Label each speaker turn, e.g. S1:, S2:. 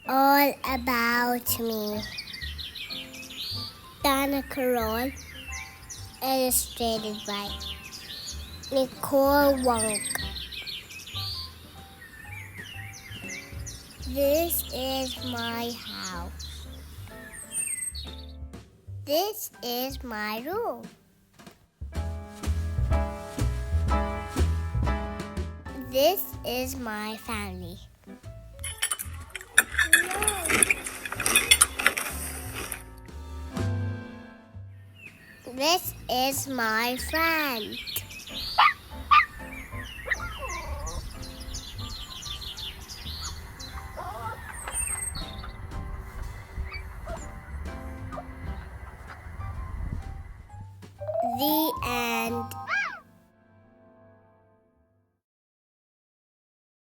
S1: All About Me. Dana Carroll, illustrated by Nicole Wong. This is my house. This is my room. This is my family. This is my friend. The end.